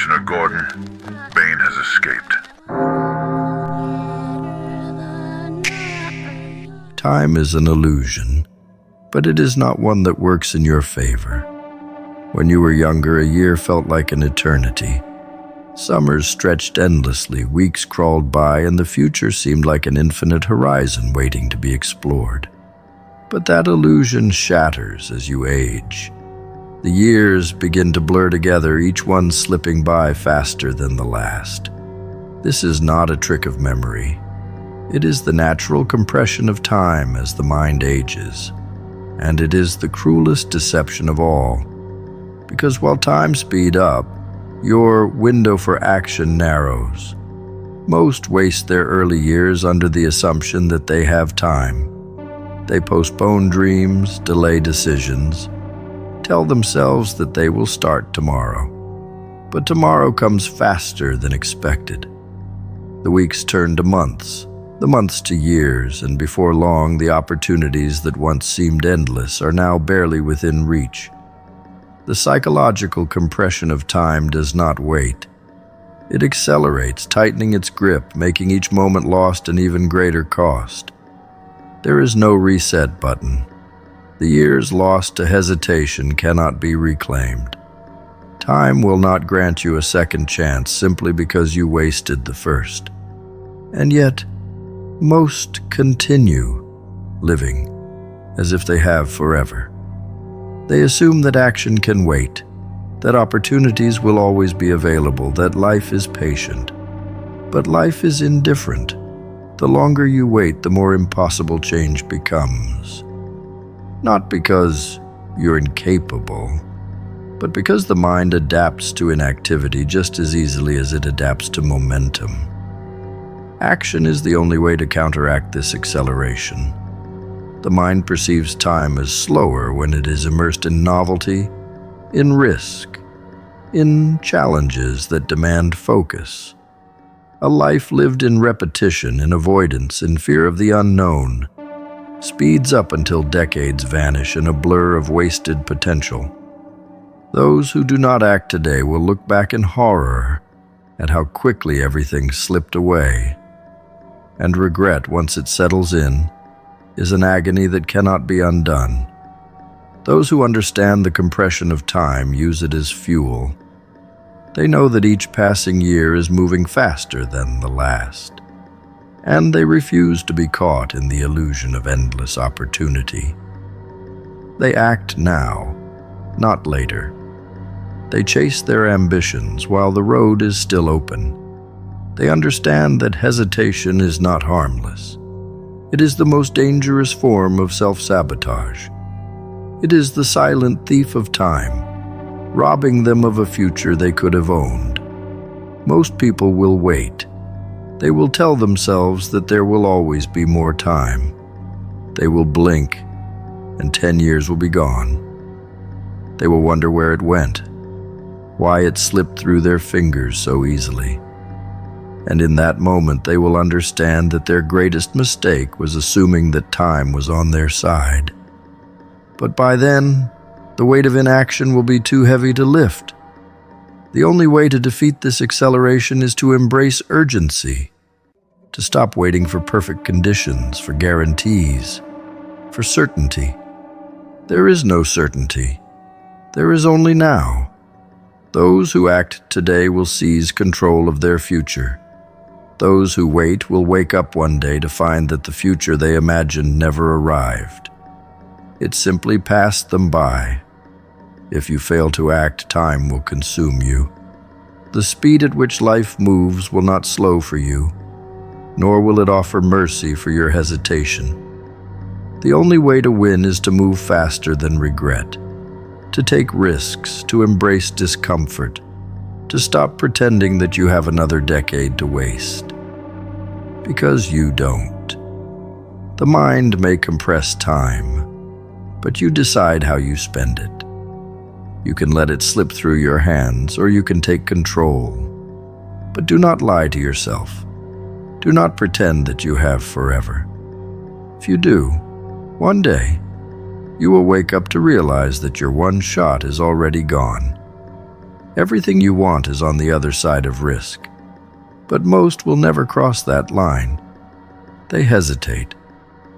Commissioner Gordon, Bane has escaped. Time is an illusion, but it is not one that works in your favor. When you were younger, a year felt like an eternity. Summers stretched endlessly, weeks crawled by, and the future seemed like an infinite horizon waiting to be explored. But that illusion shatters as you age. The years begin to blur together, each one slipping by faster than the last. This is not a trick of memory. It is the natural compression of time as the mind ages. And it is the cruelest deception of all. Because while time speeds up, your window for action narrows. Most waste their early years under the assumption that they have time. They postpone dreams, delay decisions, tell themselves that they will start tomorrow. But tomorrow comes faster than expected. The weeks turn to months, the months to years, and before long, the opportunities that once seemed endless are now barely within reach. The psychological compression of time does not wait. It accelerates, tightening its grip, making each moment lost an even greater cost. There is no reset button. The years lost to hesitation cannot be reclaimed. Time will not grant you a second chance simply because you wasted the first. And yet, most continue living as if they have forever. They assume that action can wait, that opportunities will always be available, that life is patient. But life is indifferent. The longer you wait, the more impossible change becomes. Not because you're incapable, but because the mind adapts to inactivity just as easily as it adapts to momentum. Action is the only way to counteract this acceleration. The mind perceives time as slower when it is immersed in novelty, in risk, in challenges that demand focus. A life lived in repetition, in avoidance, in fear of the unknown, speeds up until decades vanish in a blur of wasted potential. Those who do not act today will look back in horror at how quickly everything slipped away. And regret, once it settles in, is an agony that cannot be undone. Those who understand the compression of time use it as fuel. They know that each passing year is moving faster than the last, and they refuse to be caught in the illusion of endless opportunity. They act now, not later. They chase their ambitions while the road is still open. They understand that hesitation is not harmless. It is the most dangerous form of self-sabotage. It is the silent thief of time, robbing them of a future they could have owned. Most people will wait. They will tell themselves that there will always be more time. They will blink, and 10 years will be gone. They will wonder where it went, why it slipped through their fingers so easily. And in that moment, they will understand that their greatest mistake was assuming that time was on their side. But by then, the weight of inaction will be too heavy to lift. The only way to defeat this acceleration is to embrace urgency, to stop waiting for perfect conditions, for guarantees, for certainty. There is no certainty. There is only now. Those who act today will seize control of their future. Those who wait will wake up one day to find that the future they imagined never arrived. It simply passed them by. If you fail to act, time will consume you. The speed at which life moves will not slow for you, nor will it offer mercy for your hesitation. The only way to win is to move faster than regret, to take risks, to embrace discomfort, to stop pretending that you have another decade to waste. Because you don't. The mind may compress time, but you decide how you spend it. You can let it slip through your hands, or you can take control. But do not lie to yourself. Do not pretend that you have forever. If you do, one day, you will wake up to realize that your one shot is already gone. Everything you want is on the other side of risk. But most will never cross that line. They hesitate,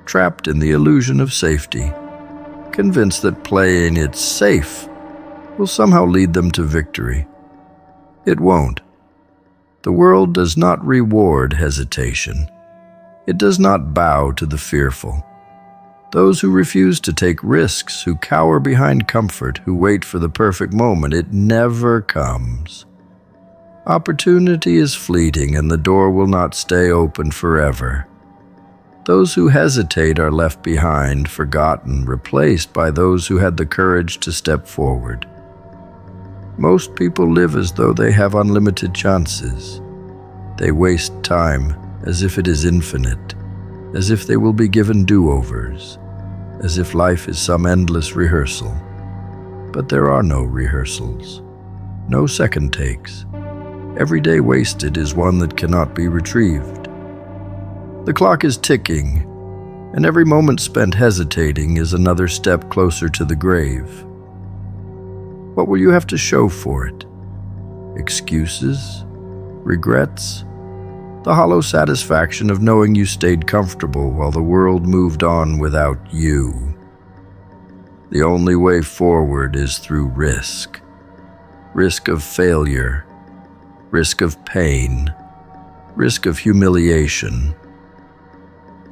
trapped in the illusion of safety, convinced that playing it safe will somehow lead them to victory. It won't. The world does not reward hesitation. It does not bow to the fearful. Those who refuse to take risks, who cower behind comfort, who wait for the perfect moment, it never comes. Opportunity is fleeting, and the door will not stay open forever. Those who hesitate are left behind, forgotten, replaced by those who had the courage to step forward. Most people live as though they have unlimited chances. They waste time as if it is infinite, as if they will be given do-overs, as if life is some endless rehearsal. But there are no rehearsals, no second takes. Every day wasted is one that cannot be retrieved. The clock is ticking, and every moment spent hesitating is another step closer to the grave. What will you have to show for it? Excuses? Regrets? The hollow satisfaction of knowing you stayed comfortable while the world moved on without you. The only way forward is through risk. Risk of failure, risk of pain, risk of humiliation.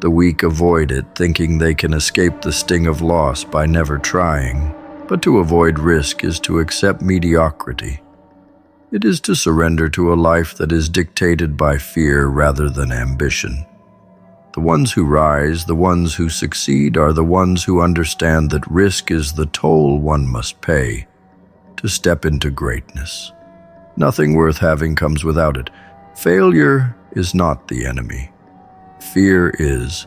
The weak avoid it, thinking they can escape the sting of loss by never trying. But to avoid risk is to accept mediocrity. It is to surrender to a life that is dictated by fear rather than ambition. The ones who rise, the ones who succeed, are the ones who understand that risk is the toll one must pay to step into greatness. Nothing worth having comes without it. Failure is not the enemy. Fear is.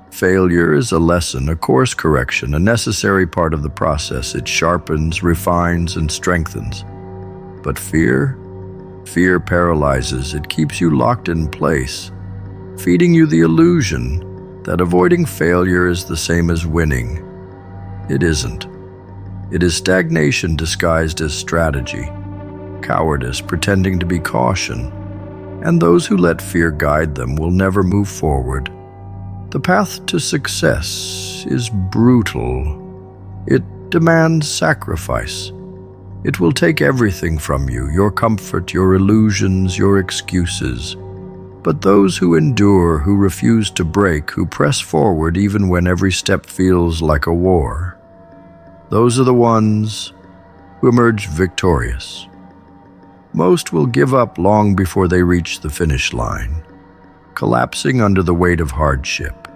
Failure is a lesson, a course correction, a necessary part of the process. It sharpens, refines, and strengthens. But fear paralyzes. It keeps you locked in place, feeding you the illusion that avoiding failure is the same as winning. It isn't. It is stagnation disguised as strategy, cowardice pretending to be caution, and those who let fear guide them will never move forward. The path to success is brutal. It demands sacrifice. It will take everything from you, your comfort, your illusions, your excuses. But those who endure, who refuse to break, who press forward even when every step feels like a war, those are the ones who emerge victorious. Most will give up long before they reach the finish line, collapsing under the weight of hardship.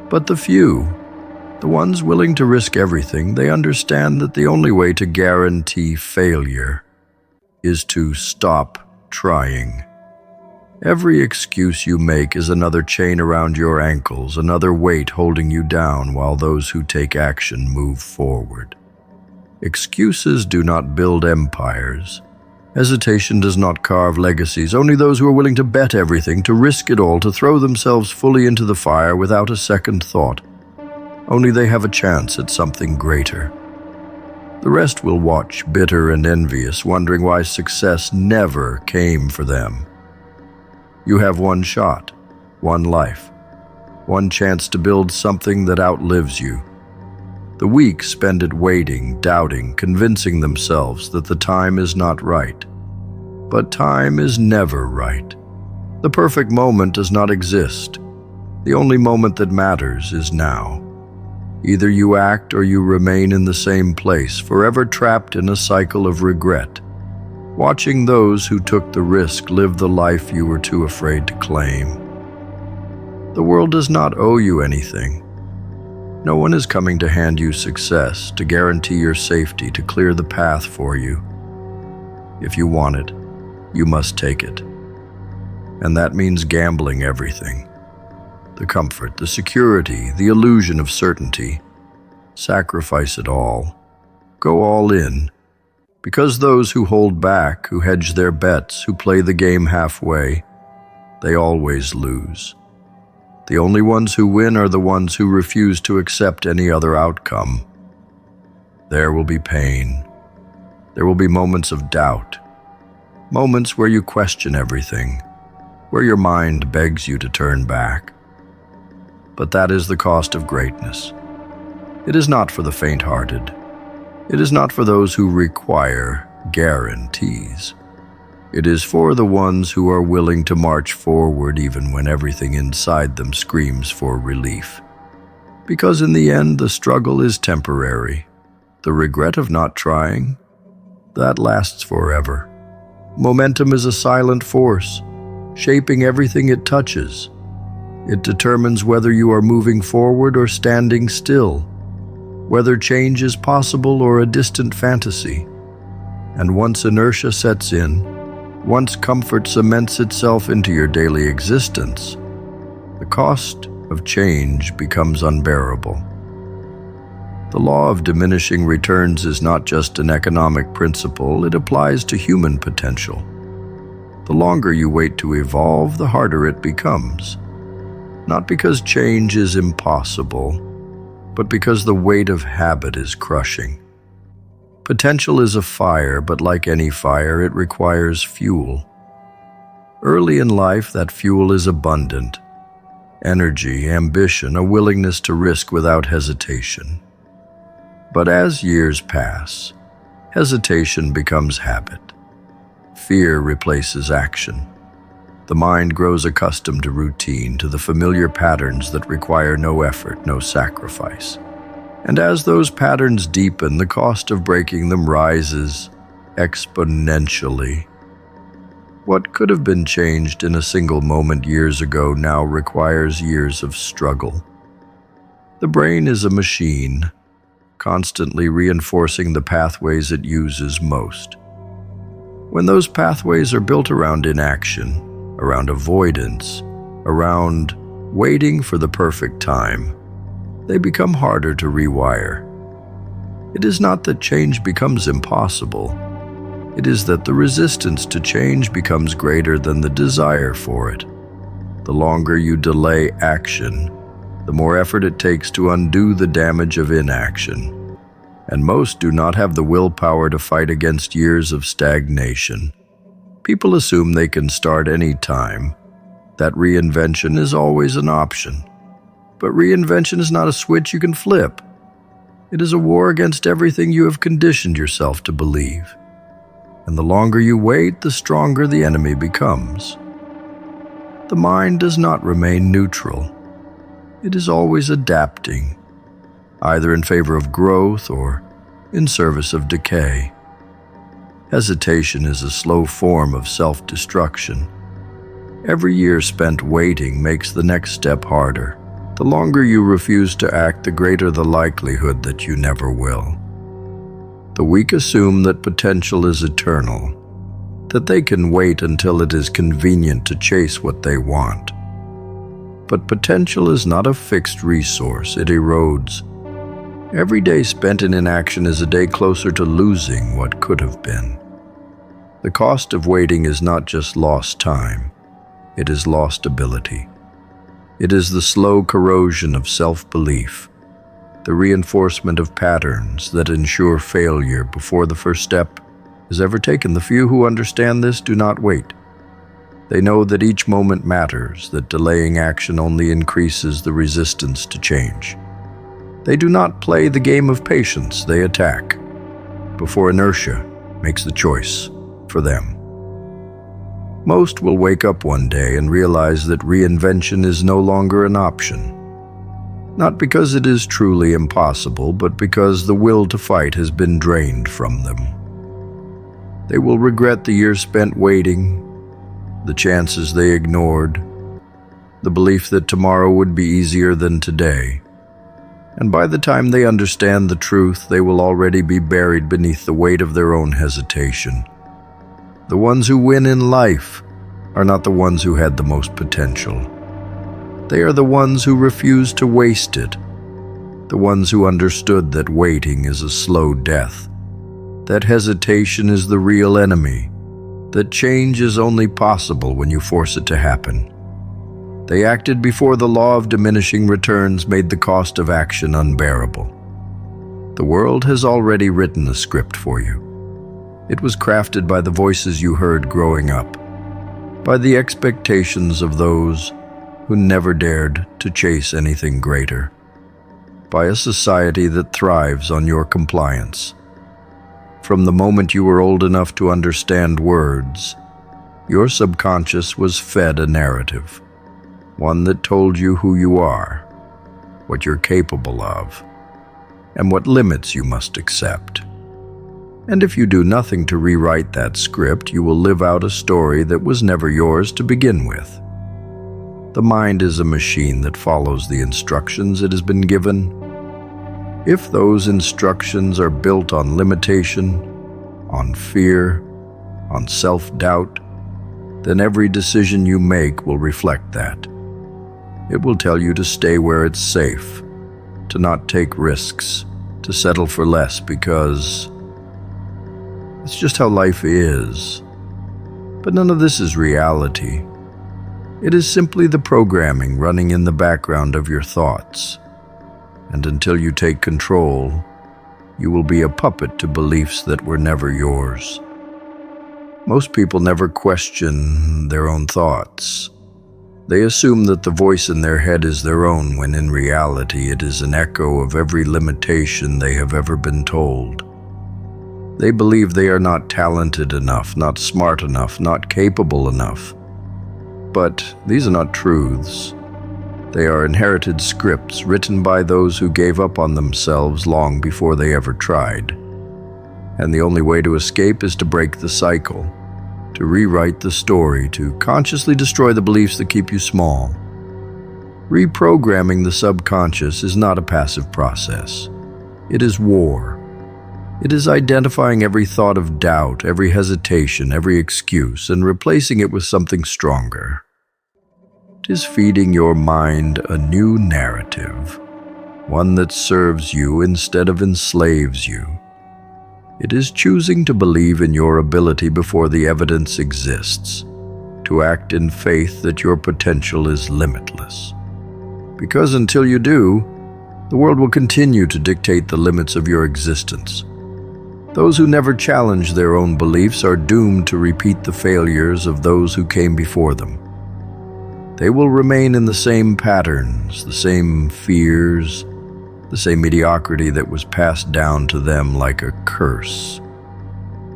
But the few, the ones willing to risk everything, they understand that the only way to guarantee failure is to stop trying. Every excuse you make is another chain around your ankles, another weight holding you down while those who take action move forward. Excuses do not build empires. Hesitation does not carve legacies. Only those who are willing to bet everything, to risk it all, to throw themselves fully into the fire without a second thought. Only they have a chance at something greater. The rest will watch, bitter and envious, wondering why success never came for them. You have one shot, one life, one chance to build something that outlives you. The weak spend it waiting, doubting, convincing themselves that the time is not right. But time is never right. The perfect moment does not exist. The only moment that matters is now. Either you act or you remain in the same place, forever trapped in a cycle of regret, watching those who took the risk live the life you were too afraid to claim. The world does not owe you anything. No one is coming to hand you success, to guarantee your safety, to clear the path for you. If you want it, you must take it. And that means gambling everything. The comfort, the security, the illusion of certainty. Sacrifice it all. Go all in. Because those who hold back, who hedge their bets, who play the game halfway, they always lose. The only ones who win are the ones who refuse to accept any other outcome. There will be pain. There will be moments of doubt, moments where you question everything, where your mind begs you to turn back. But that is the cost of greatness. It is not for the faint-hearted. It is not for those who require guarantees. It is for the ones who are willing to march forward even when everything inside them screams for relief. Because in the end, the struggle is temporary. The regret of not trying, that lasts forever. Momentum is a silent force, shaping everything it touches. It determines whether you are moving forward or standing still, whether change is possible or a distant fantasy. And once inertia sets in, once comfort cements itself into your daily existence, the cost of change becomes unbearable. The law of diminishing returns is not just an economic principle, it applies to human potential. The longer you wait to evolve, the harder it becomes. Not because change is impossible, but because the weight of habit is crushing. Potential is a fire, but like any fire, it requires fuel. Early in life, that fuel is abundant. Energy, ambition, a willingness to risk without hesitation. But as years pass, hesitation becomes habit. Fear replaces action. The mind grows accustomed to routine, to the familiar patterns that require no effort, no sacrifice. And as those patterns deepen, the cost of breaking them rises exponentially. What could have been changed in a single moment years ago now requires years of struggle. The brain is a machine, constantly reinforcing the pathways it uses most. When those pathways are built around inaction, around avoidance, around waiting for the perfect time, they become harder to rewire. It is not that change becomes impossible. It is that the resistance to change becomes greater than the desire for it. The longer you delay action, the more effort it takes to undo the damage of inaction. And most do not have the willpower to fight against years of stagnation. People assume they can start any time, that reinvention is always an option. But reinvention is not a switch you can flip. It is a war against everything you have conditioned yourself to believe. And the longer you wait, the stronger the enemy becomes. The mind does not remain neutral. It is always adapting, either in favor of growth or in service of decay. Hesitation is a slow form of self-destruction. Every year spent waiting makes the next step harder. The longer you refuse to act, the greater the likelihood that you never will. The weak assume that potential is eternal, that they can wait until it is convenient to chase what they want. But potential is not a fixed resource, it erodes. Every day spent in inaction is a day closer to losing what could have been. The cost of waiting is not just lost time, it is lost ability. It is the slow corrosion of self-belief, the reinforcement of patterns that ensure failure before the first step is ever taken. The few who understand this do not wait. They know that each moment matters, that delaying action only increases the resistance to change. They do not play the game of patience, they attack, before inertia makes the choice for them. Most will wake up one day and realize that reinvention is no longer an option. Not because it is truly impossible, but because the will to fight has been drained from them. They will regret the years spent waiting, the chances they ignored, the belief that tomorrow would be easier than today. And by the time they understand the truth, they will already be buried beneath the weight of their own hesitation. The ones who win in life are not the ones who had the most potential. They are the ones who refused to waste it, the ones who understood that waiting is a slow death, that hesitation is the real enemy, that change is only possible when you force it to happen. They acted before the law of diminishing returns made the cost of action unbearable. The world has already written the script for you. It was crafted by the voices you heard growing up, by the expectations of those who never dared to chase anything greater, by a society that thrives on your compliance. From the moment you were old enough to understand words, your subconscious was fed a narrative, one that told you who you are, what you're capable of, and what limits you must accept. And if you do nothing to rewrite that script, you will live out a story that was never yours to begin with. The mind is a machine that follows the instructions it has been given. If those instructions are built on limitation, on fear, on self-doubt, then every decision you make will reflect that. It will tell you to stay where it's safe, to not take risks, to settle for less because it's just how life is. But none of this is reality. It is simply the programming running in the background of your thoughts. And until you take control, you will be a puppet to beliefs that were never yours. Most people never question their own thoughts. They assume that the voice in their head is their own, when in reality it is an echo of every limitation they have ever been told. They believe they are not talented enough, not smart enough, not capable enough. But these are not truths. They are inherited scripts written by those who gave up on themselves long before they ever tried. And the only way to escape is to break the cycle, to rewrite the story, to consciously destroy the beliefs that keep you small. Reprogramming the subconscious is not a passive process. It is war. It is identifying every thought of doubt, every hesitation, every excuse, and replacing it with something stronger. It is feeding your mind a new narrative, one that serves you instead of enslaves you. It is choosing to believe in your ability before the evidence exists, to act in faith that your potential is limitless. Because until you do, the world will continue to dictate the limits of your existence. Those who never challenge their own beliefs are doomed to repeat the failures of those who came before them. They will remain in the same patterns, the same fears, the same mediocrity that was passed down to them like a curse.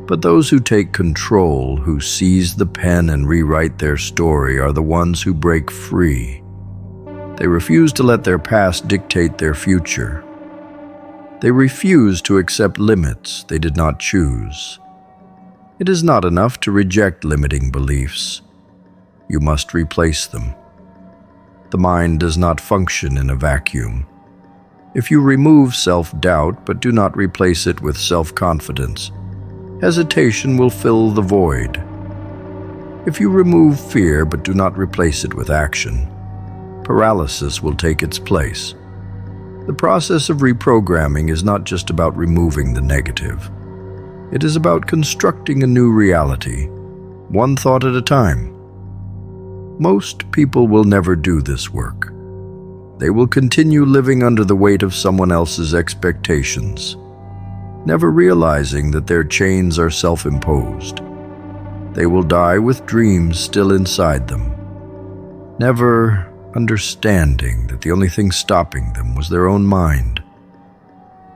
But those who take control, who seize the pen and rewrite their story, are the ones who break free. They refuse to let their past dictate their future. They refuse to accept limits they did not choose. It is not enough to reject limiting beliefs. You must replace them. The mind does not function in a vacuum. If you remove self-doubt but do not replace it with self-confidence, hesitation will fill the void. If you remove fear but do not replace it with action, paralysis will take its place. The process of reprogramming is not just about removing the negative. It is about constructing a new reality, one thought at a time. Most people will never do this work. They will continue living under the weight of someone else's expectations, never realizing that their chains are self-imposed. They will die with dreams still inside them, never understanding that the only thing stopping them was their own mind.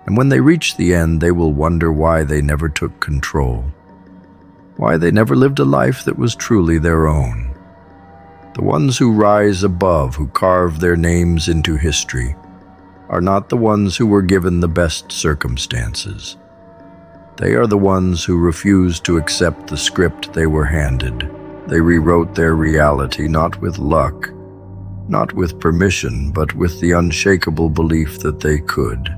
And when they reach the end, they will wonder why they never took control, why they never lived a life that was truly their own. The ones who rise above, who carve their names into history, are not the ones who were given the best circumstances. They are the ones who refused to accept the script they were handed. They rewrote their reality not with luck, not with permission, but with the unshakable belief that they could.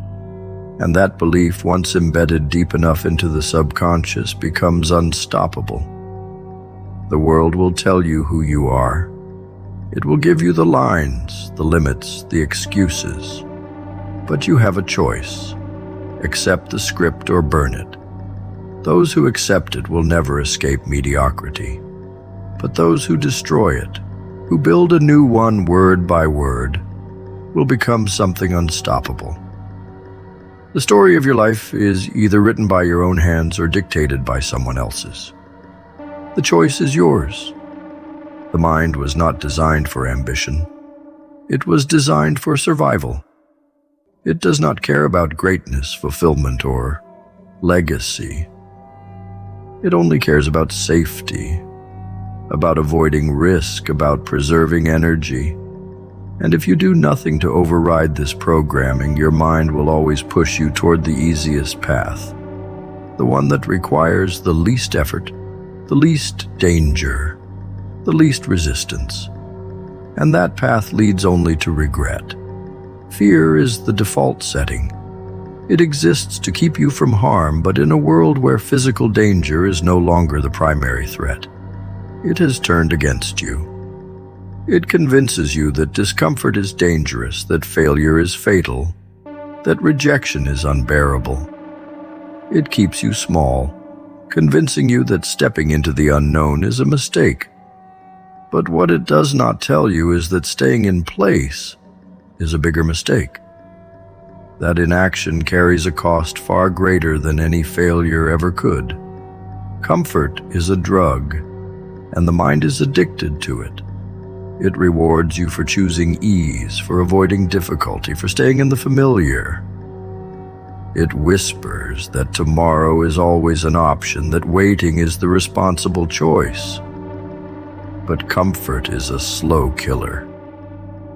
And that belief, once embedded deep enough into the subconscious, becomes unstoppable. The world will tell you who you are. It will give you the lines, the limits, the excuses. But you have a choice. Accept the script or burn it. Those who accept it will never escape mediocrity. But those who destroy it, who build a new one word by word, will become something unstoppable. The story of your life is either written by your own hands or dictated by someone else's. The choice is yours. The mind was not designed for ambition. It was designed for survival. It does not care about greatness, fulfillment, or legacy. It only cares about safety, about avoiding risk, about preserving energy. And if you do nothing to override this programming, your mind will always push you toward the easiest path, the one that requires the least effort, the least danger, the least resistance. And that path leads only to regret. Fear is the default setting. It exists to keep you from harm, but in a world where physical danger is no longer the primary threat, it has turned against you. It convinces you that discomfort is dangerous, that failure is fatal, that rejection is unbearable. It keeps you small, convincing you that stepping into the unknown is a mistake. But what it does not tell you is that staying in place is a bigger mistake. That inaction carries a cost far greater than any failure ever could. Comfort is a drug, and the mind is addicted to it. It rewards you for choosing ease, for avoiding difficulty, for staying in the familiar. It whispers that tomorrow is always an option, that waiting is the responsible choice. But comfort is a slow killer.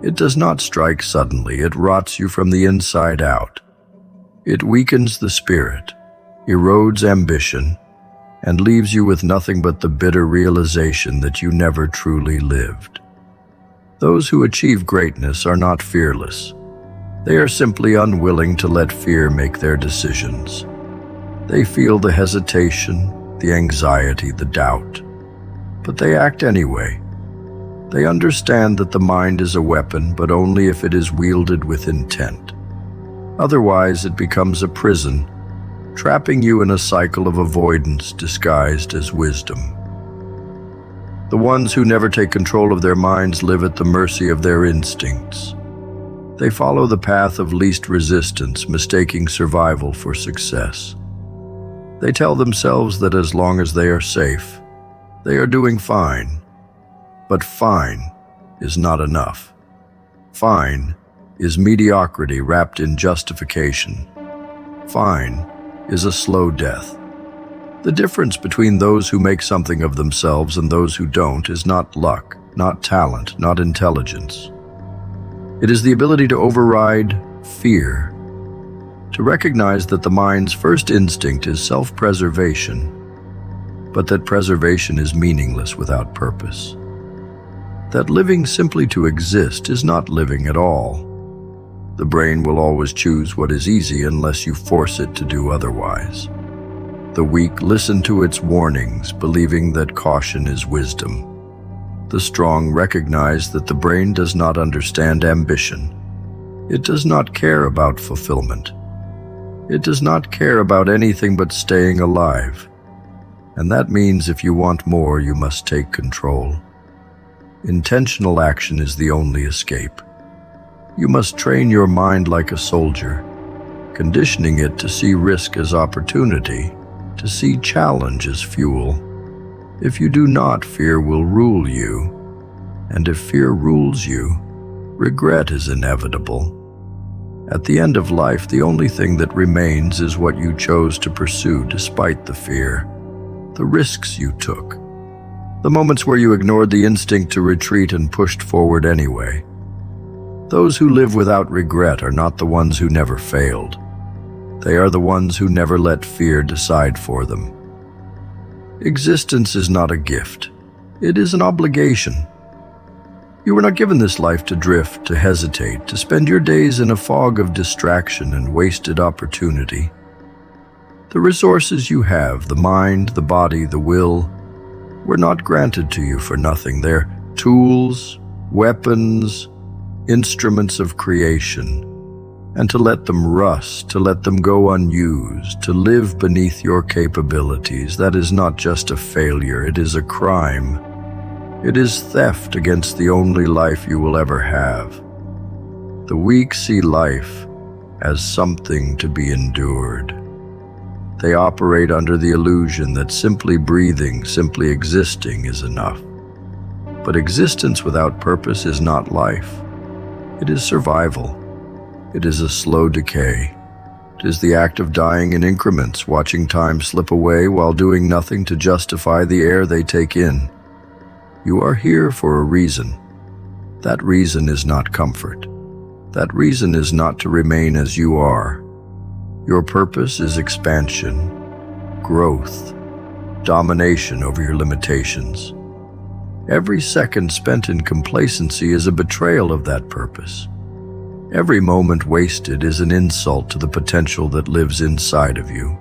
It does not strike suddenly, it rots you from the inside out. It weakens the spirit, erodes ambition, and leaves you with nothing but the bitter realization that you never truly lived. Those who achieve greatness are not fearless. They are simply unwilling to let fear make their decisions. They feel the hesitation, the anxiety, the doubt, but they act anyway. They understand that the mind is a weapon, but only if it is wielded with intent. Otherwise, it becomes a prison, trapping you in a cycle of avoidance disguised as wisdom. The ones who never take control of their minds live at the mercy of their instincts. They follow the path of least resistance, mistaking survival for success. They tell themselves that as long as they are safe, they are doing fine. But fine is not enough. Fine is mediocrity wrapped in justification. Fine is a slow death. The difference between those who make something of themselves and those who don't is not luck, not talent, not intelligence. It is the ability to override fear, to recognize that the mind's first instinct is self-preservation, but that preservation is meaningless without purpose. That living simply to exist is not living at all. The brain will always choose what is easy unless you force it to do otherwise. The weak listen to its warnings, believing that caution is wisdom. The strong recognize that the brain does not understand ambition. It does not care about fulfillment. It does not care about anything but staying alive. And that means if you want more, you must take control. Intentional action is the only escape. You must train your mind like a soldier, conditioning it to see risk as opportunity, to see challenge as fuel. If you do not, fear will rule you. And if fear rules you, regret is inevitable. At the end of life, the only thing that remains is what you chose to pursue despite the fear, the risks you took, the moments where you ignored the instinct to retreat and pushed forward anyway. Those who live without regret are not the ones who never failed. They are the ones who never let fear decide for them. Existence is not a gift. It is an obligation. You were not given this life to drift, to hesitate, to spend your days in a fog of distraction and wasted opportunity. The resources you have, the mind, the body, the will, were not granted to you for nothing. They're tools, weapons, instruments of creation. And to let them rust, to let them go unused, to live beneath your capabilities, that is not just a failure, it is a crime. It is theft against the only life you will ever have. The weak see life as something to be endured. They operate under the illusion that simply breathing, simply existing is enough. But existence without purpose is not life. It is survival. It is a slow decay. It is the act of dying in increments, watching time slip away while doing nothing to justify the air they take in. You are here for a reason. That reason is not comfort. That reason is not to remain as you are. Your purpose is expansion, growth, domination over your limitations. Every second spent in complacency is a betrayal of that purpose. Every moment wasted is an insult to the potential that lives inside of you.